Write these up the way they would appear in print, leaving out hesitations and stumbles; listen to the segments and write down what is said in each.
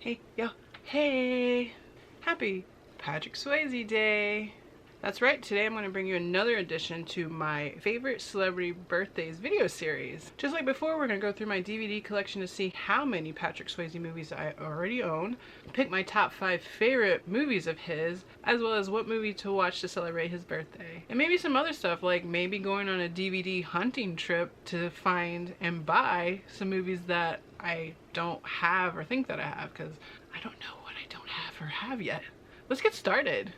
Hey, yo, hey! Happy Patrick Swayze Day! That's right, today I'm going to bring you another edition to my favorite celebrity birthdays video series. Just like before, we're going to go through my DVD collection to see how many Patrick Swayze movies I already own, pick my top 5 favorite movies of his, as well as what movie to watch to celebrate his birthday. And maybe some other stuff, like maybe going on a DVD hunting trip to find and buy some movies that I don't have or think that I have, because I don't know what I don't have or have yet. Let's get started.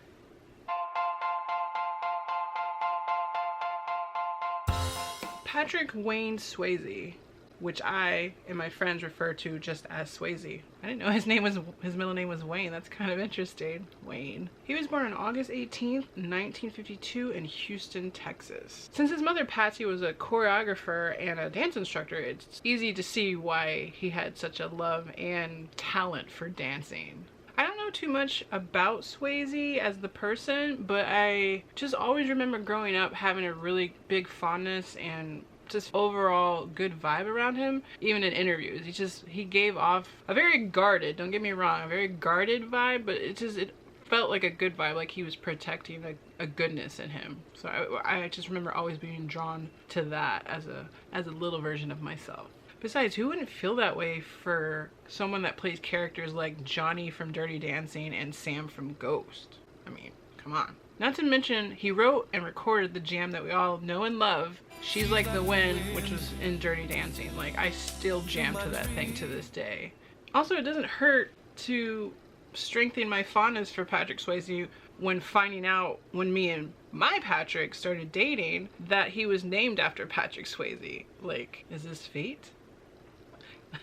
Patrick Wayne Swayze, which I and my friends refer to just as Swayze. I didn't know his middle name was Wayne. That's kind of interesting. Wayne. He was born on August 18th, 1952 in Houston, Texas. Since his mother Patsy was a choreographer and a dance instructor, it's easy to see why he had such a love and talent for dancing. I don't know too much about Swayze as the person, but I just always remember growing up having a really big fondness and just overall good vibe around him. Even in interviews, he gave off a very guarded, don't get me wrong, a very guarded vibe, but it felt like a good vibe, like he was protecting a goodness in him. So I just remember always being drawn to that as a little version of myself. Besides, who wouldn't feel that way for someone that plays characters like Johnny from Dirty Dancing and Sam from Ghost? I mean, come on. Not to mention, he wrote and recorded the jam that we all know and love, She's Like the Wind, which was in Dirty Dancing. Like, I still jam to that thing to this day. Also, it doesn't hurt to strengthen my fondness for Patrick Swayze when finding out, when me and my Patrick started dating, that he was named after Patrick Swayze. Like, is this fate?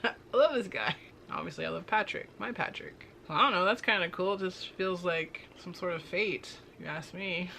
I love this guy. Obviously I love Patrick, my Patrick. So, I don't know, that's kind of cool. It just feels like some sort of fate, if you ask me.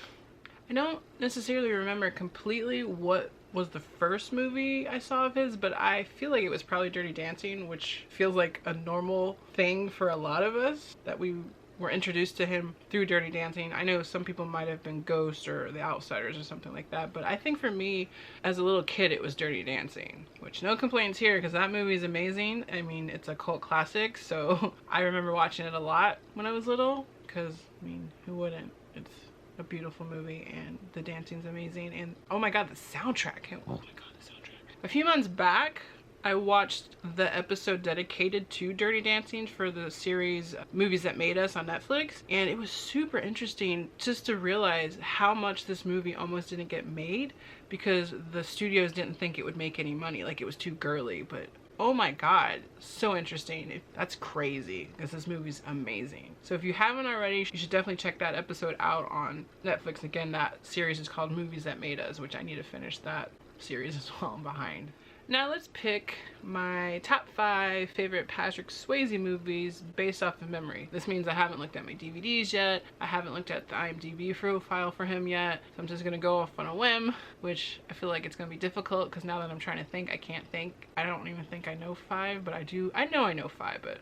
I don't necessarily remember completely what was the first movie I saw of his, but I feel like it was probably Dirty Dancing, which feels like a normal thing for a lot of us, that we were introduced to him through Dirty Dancing. I know some people might have been Ghost or The Outsiders or something like that, but I think for me as a little kid it was Dirty Dancing, which no complaints here because that movie is amazing. I mean, it's a cult classic, so I remember watching it a lot when I was little because, I mean, who wouldn't? It's a beautiful movie and the dancing's amazing, and oh my god, the soundtrack. Oh my god, the soundtrack. A few months back I watched the episode dedicated to Dirty Dancing for the series Movies That Made Us on Netflix, and it was super interesting just to realize how much this movie almost didn't get made because the studios didn't think it would make any money, like it was too girly. But oh my god, so interesting. That's crazy because this movie's amazing. So if you haven't already, you should definitely check that episode out on Netflix. Again, that series is called Movies That Made Us, which I need to finish that series as well. I'm behind. Now let's pick my top 5 favorite Patrick Swayze movies based off of memory. This means I haven't looked at my DVDs yet. I haven't looked at the IMDB profile for him yet. So I'm just gonna go off on a whim, which I feel like it's gonna be difficult because now that I'm trying to think, I can't think. I don't even think I know 5, but I do. I know 5, but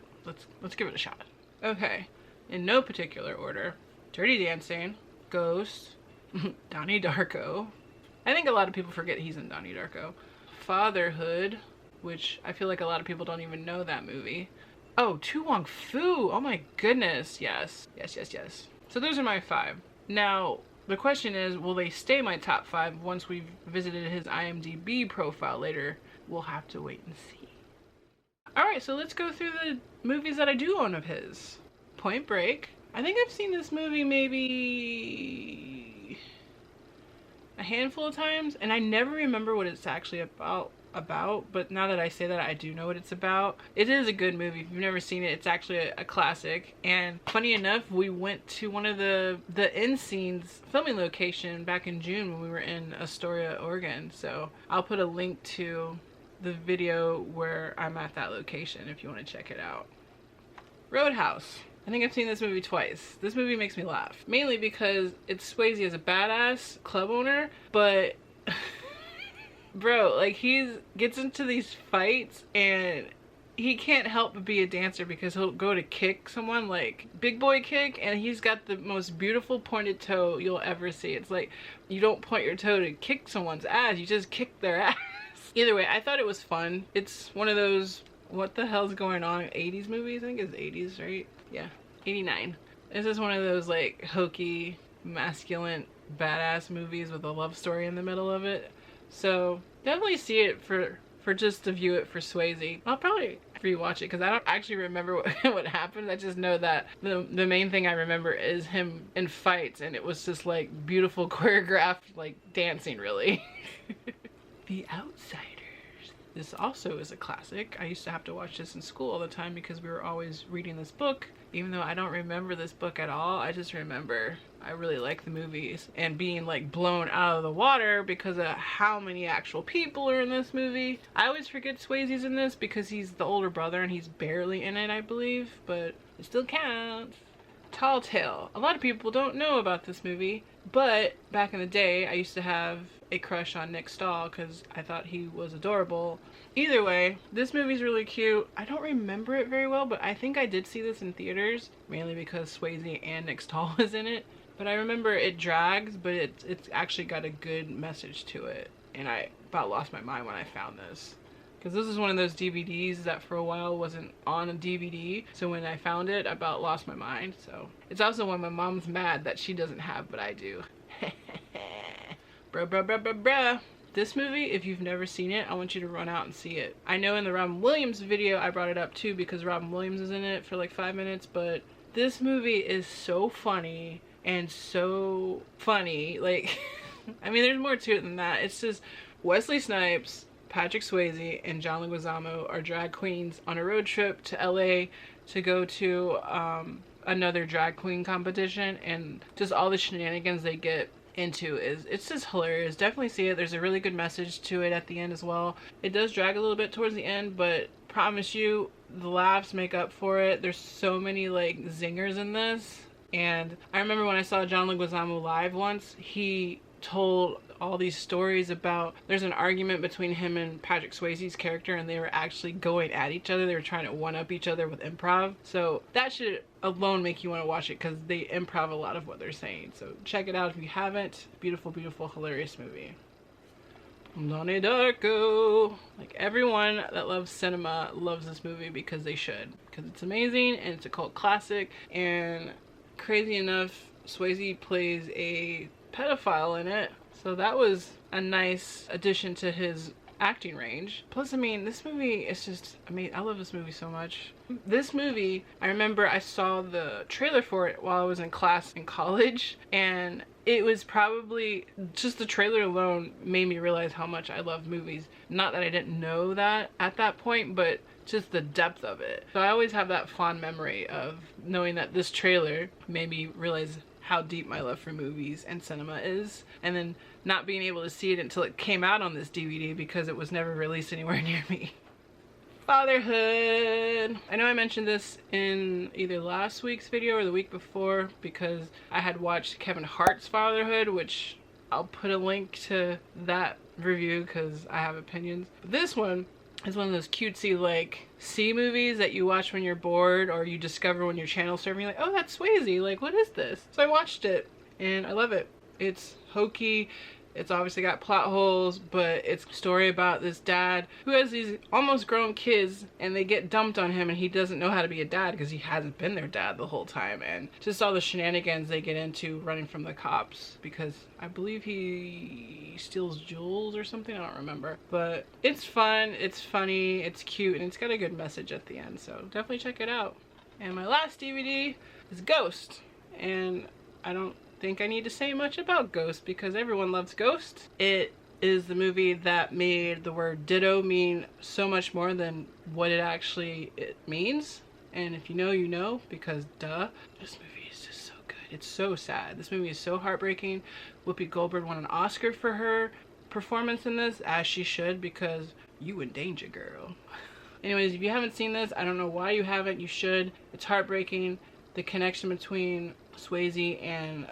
let's give it a shot. Okay, in no particular order: Dirty Dancing, Ghost, Donnie Darko. I think a lot of people forget he's in Donnie Darko. Fatherhood, which I feel like a lot of people don't even know that movie. Oh, To Wong Foo. Oh my goodness. Yes. So those are my 5. Now, the question is, will they stay my top 5 once we've visited his IMDb profile later? We'll have to wait and see. Alright, so let's go through the movies that I do own of his. Point Break. I think I've seen this movie maybe a handful of times, and I never remember what it's actually about, but now that I say that, I do know what it's about. It is a good movie. If you've never seen it, it's actually a classic. And funny enough, we went to one of the end scenes filming location back in June when we were in Astoria, Oregon. So I'll put a link to the video where I'm at that location if you want to check it out. Roadhouse. I think I've seen this movie twice. This movie makes me laugh. Mainly because it's Swayze as a badass club owner, but bro, like he gets into these fights and he can't help but be a dancer because he'll go to kick someone, like big boy kick, and he's got the most beautiful pointed toe you'll ever see. It's like you don't point your toe to kick someone's ass, you just kick their ass. Either way, I thought it was fun. It's one of those what the hell's going on? 80s movies? I think it's 80s, right? Yeah, 89. This is one of those like hokey, masculine, badass movies with a love story in the middle of it. So definitely see it for just to view it for Swayze. I'll probably rewatch it because I don't actually remember what happened. I just know that the main thing I remember is him in fights, and it was just like beautiful choreographed like dancing, really. The Outsiders. This also is a classic. I used to have to watch this in school all the time because we were always reading this book. Even though I don't remember this book at all, I just remember I really like the movies and being like blown out of the water because of how many actual people are in this movie. I always forget Swayze's in this because he's the older brother and he's barely in it, I believe, but it still counts. Tall Tale. A lot of people don't know about this movie, but back in the day I used to have a crush on Nick Stahl because I thought he was adorable. Either way, this movie's really cute. I don't remember it very well, but I think I did see this in theaters, mainly because Swayze and Nick Stahl was in it. But I remember it drags, but it's actually got a good message to it, and I about lost my mind when I found this. Because this is one of those DVDs that for a while wasn't on a DVD, so when I found it, I about lost my mind. So it's also one my mom's mad that she doesn't have, but I do. Bruh, bruh, bruh, bruh, bruh. This movie, if you've never seen it, I want you to run out and see it. I know in the Robin Williams video I brought it up too because Robin Williams is in it for like 5 minutes, but this movie is so funny and so funny. Like, I mean, there's more to it than that. It's just Wesley Snipes, Patrick Swayze, and John Leguizamo are drag queens on a road trip to LA to go to another drag queen competition, and just all the shenanigans they get into it's just hilarious. Definitely see it. There's a really good message to it at the end as well. It does drag a little bit towards the end, but promise you the laughs make up for it. There's so many like zingers in this, and I remember when I saw John Leguizamo live once, he told all these stories about there's an argument between him and Patrick Swayze's character, and they were actually going at each other. They were trying to one-up each other with improv. So that should alone make you want to watch it because they improv a lot of what they're saying. So check it out if you haven't. Beautiful, beautiful, hilarious movie. Donnie Darko. Like, everyone that loves cinema loves this movie because they should. Because it's amazing and it's a cult classic. And crazy enough, Swayze plays a pedophile in it. So that was a nice addition to his acting range. Plus, I mean, this movie is just, I mean, I love this movie so much. This movie, I remember I saw the trailer for it while I was in class in college, and it was probably, just the trailer alone made me realize how much I love movies. Not that I didn't know that at that point, but just the depth of it. So I always have that fond memory of knowing that this trailer made me realize how deep my love for movies and cinema is, and then not being able to see it until it came out on this DVD because it was never released anywhere near me. Fatherhood. I know I mentioned this in either last week's video or the week before because I had watched Kevin Hart's Fatherhood, which I'll put a link to that review because I have opinions. But this one is one of those cutesy like C movies that you watch when you're bored or you discover when you're channel surfing. You're like, oh, that's Swayze, like what is this? So I watched it and I love it. It's hokey, it's obviously got plot holes, but it's a story about this dad who has these almost grown kids and they get dumped on him and he doesn't know how to be a dad because he hasn't been their dad the whole time, and just all the shenanigans they get into running from the cops because I believe he steals jewels or something, I don't remember. But it's fun, it's funny, it's cute, and it's got a good message at the end, so definitely check it out. And my last DVD is Ghost, and I don't think I need to say much about Ghost because everyone loves Ghost. It is the movie that made the word ditto mean so much more than what it means. And if you know, you know, because duh. This movie is just so good. It's so sad. This movie is so heartbreaking. Whoopi Goldberg won an Oscar for her performance in this, as she should, because you in danger, girl. Anyways, if you haven't seen this, I don't know why you haven't. You should. It's heartbreaking. The connection between Swayze and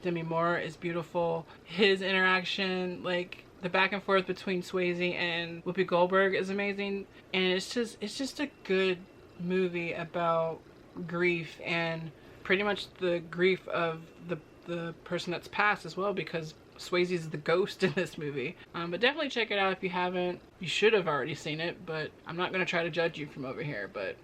Demi Moore is beautiful. His interaction, like the back and forth between Swayze and Whoopi Goldberg is amazing. And it's just a good movie about grief and pretty much the grief of the person that's passed as well, because Swayze's the ghost in this movie. But definitely check it out if you haven't. You should have already seen it, but I'm not going to try to judge you from over here. But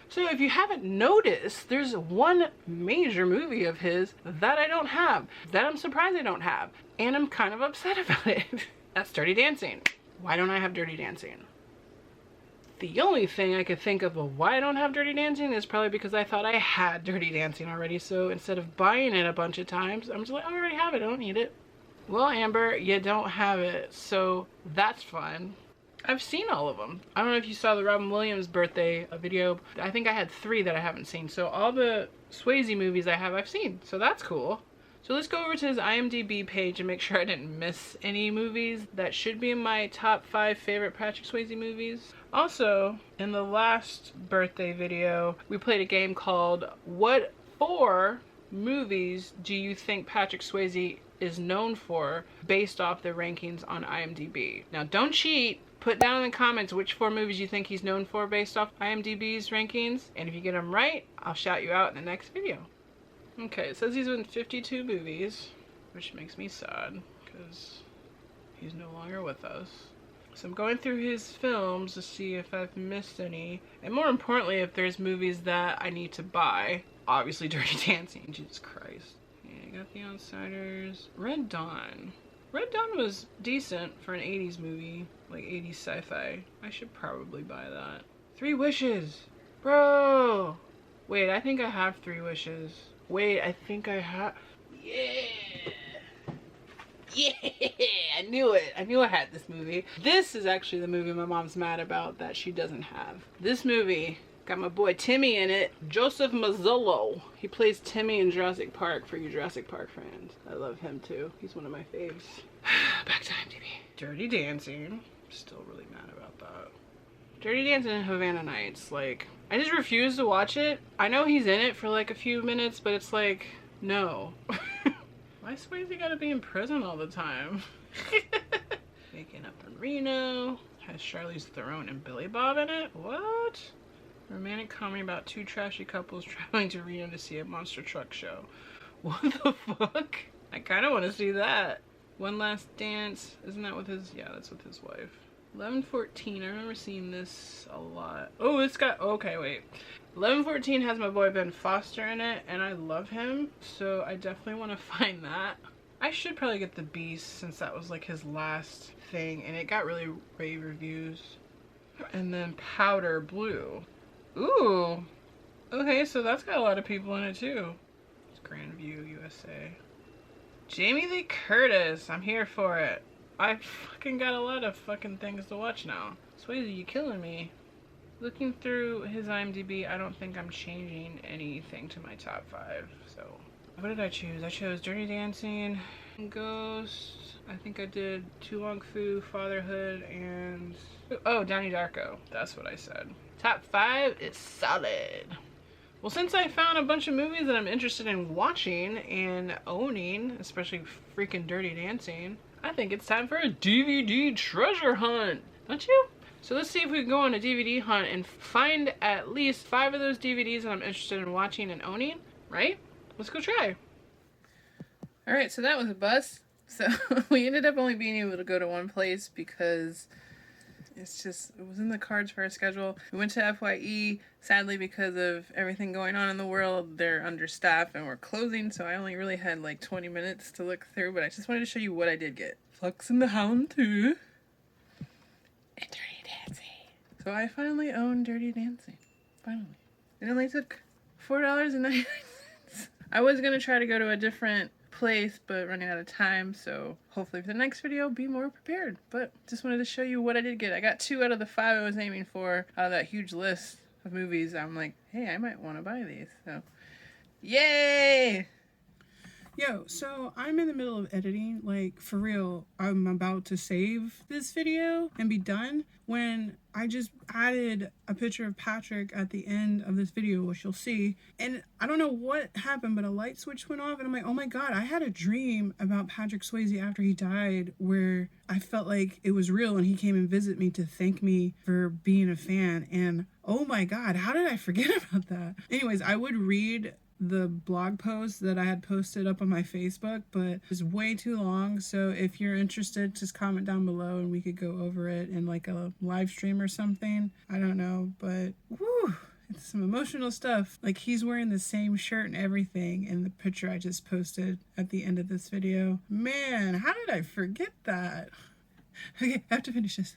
so if you haven't noticed, there's one major movie of his that I don't have, that I'm surprised I don't have, and I'm kind of upset about it. That's Dirty Dancing. Why don't I have Dirty Dancing? The only thing I could think of why I don't have Dirty Dancing is probably because I thought I had Dirty Dancing already, so instead of buying it a bunch of times, I'm just like, I already have it, I don't need it. Well, Amber, you don't have it, so that's fun. I've seen all of them. I don't know if you saw the Robin Williams birthday video. I think I had 3 that I haven't seen. So all the Swayze movies I've seen. So that's cool. So let's go over to his IMDB page and make sure I didn't miss any movies that should be in my top 5 favorite Patrick Swayze movies. Also, in the last birthday video, we played a game called What 4 Movies Do You Think Patrick Swayze is Known For based off their rankings on IMDb. Now don't cheat. Put down in the comments which 4 movies you think he's known for based off IMDb's rankings. And if you get them right, I'll shout you out in the next video. Okay, it says he's in 52 movies, which makes me sad because he's no longer with us. So I'm going through his films to see if I've missed any. And more importantly, if there's movies that I need to buy. Obviously Dirty Dancing, Jesus Christ. Okay, I got The Outsiders. Red Dawn. Red Dawn was decent for an 80s movie, like 80s sci-fi. I should probably buy that. 3 Wishes! Bro! Wait, I think I have 3 Wishes. Wait, I think I have... Yeah! Yeah! I knew it! I knew I had this movie. This is actually the movie my mom's mad about that she doesn't have. This movie got my boy Timmy in it. Joseph Mazzillo. He plays Timmy in Jurassic Park for you Jurassic Park fans. I love him too. He's one of my faves. Back to IMDb. Dirty Dancing. Still really mad about that. Dirty Dancing and Havana Nights. Like, I just refuse to watch it. I know he's in it for like a few minutes, but it's like, no. Why Swayze gotta be in prison all the time? Waking Up in Reno. Has Charlize Theron and Billy Bob in it? What? Romantic comedy about 2 trashy couples traveling to Reno to see a monster truck show. What the fuck? I kind of want to see that. One Last Dance. Isn't that with his... Yeah, that's with his wife. 11-14. I remember seeing this a lot. Oh, it's got... Okay, wait. 11-14 has my boy Ben Foster in it, and I love him. So I definitely want to find that. I should probably get The Beast since that was like his last thing, and it got really rave reviews. And then Powder Blue. Ooh, okay, so that's got a lot of people in it too. It's Grandview, USA. Jamie Lee Curtis, I'm here for it. I fucking got a lot of fucking things to watch now. Swayze, you killing me. Looking through his IMDb, I don't think I'm changing anything to my top 5, so. What did I choose? I chose Dirty Dancing, Ghost, I think I did Tu Wong Fu, Fatherhood, and... Oh, Donnie Darko. That's what I said. Top 5 is solid. Well, since I found a bunch of movies that I'm interested in watching and owning, especially freaking Dirty Dancing, I think it's time for a DVD treasure hunt. Don't you? So let's see if we can go on a DVD hunt and find at least 5 of those DVDs that I'm interested in watching and owning, right? Let's go try. Alright, so that was a bus. So we ended up only being able to go to one place because it was in the cards for our schedule. We went to FYE. Sadly, because of everything going on in the world, they're understaffed and we're closing, so I only really had like 20 minutes to look through, but I just wanted to show you what I did get. Fox and the Hound 2. And Dirty Dancing. So I finally own Dirty Dancing. Finally. It only took $4.99. I was going to try to go to a different place, but running out of time, so hopefully for the next video be more prepared. But just wanted to show you what I did get. I got 2 out of the 5 I was aiming for out of that huge list of movies. I'm like, hey, I might want to buy these, so yay! Yo, so I'm in the middle of editing, like for real. I'm about to save this video and be done when I just added a picture of Patrick at the end of this video, which you'll see. And I don't know what happened, but a light switch went off and I'm like, oh my God, I had a dream about Patrick Swayze after he died where I felt like it was real and he came and visited me to thank me for being a fan. And oh my God, how did I forget about that? Anyways, I would read the blog post that I had posted up on my Facebook, but it's way too long. So if you're interested, just comment down below and we could go over it in like a live stream or something. I don't know, but whew, it's some emotional stuff. Like, he's wearing the same shirt and everything in the picture I just posted at the end of this video. Man, how did I forget that? Okay, I have to finish this.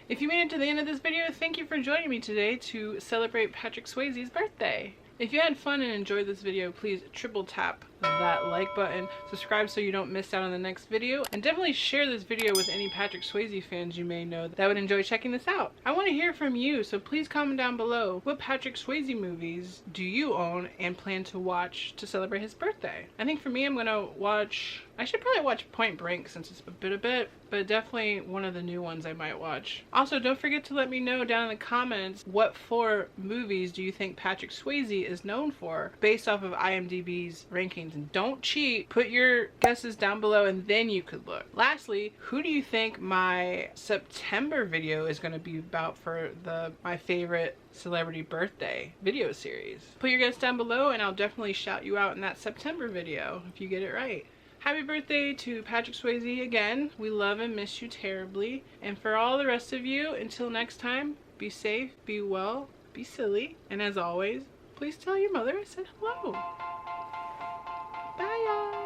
If you made it to the end of this video, thank you for joining me today to celebrate Patrick Swayze's birthday. If you had fun and enjoyed this video, please triple tap that like button, subscribe so you don't miss out on the next video, and definitely share this video with any Patrick Swayze fans you may know that would enjoy checking this out. I want to hear from you, so please comment down below, what Patrick Swayze movies do you own and plan to watch to celebrate his birthday? I think for me, I'm gonna watch, I should probably watch Point Break since it's a bit, but definitely one of the new ones I might watch. Also, don't forget to let me know down in the comments what 4 movies do you think Patrick Swayze is known for based off of IMDb's rankings. And don't cheat. Put your guesses down below and then you could look. Lastly, who do you think my September video is going to be about for my favorite celebrity birthday video series? Put your guess down below and I'll definitely shout you out in that September video if you get it right. Happy birthday to Patrick Swayze again. We love and miss you terribly. And for all the rest of you, until next time, be safe, be well, be silly, and as always, please tell your mother I said hello. Bye, y'all.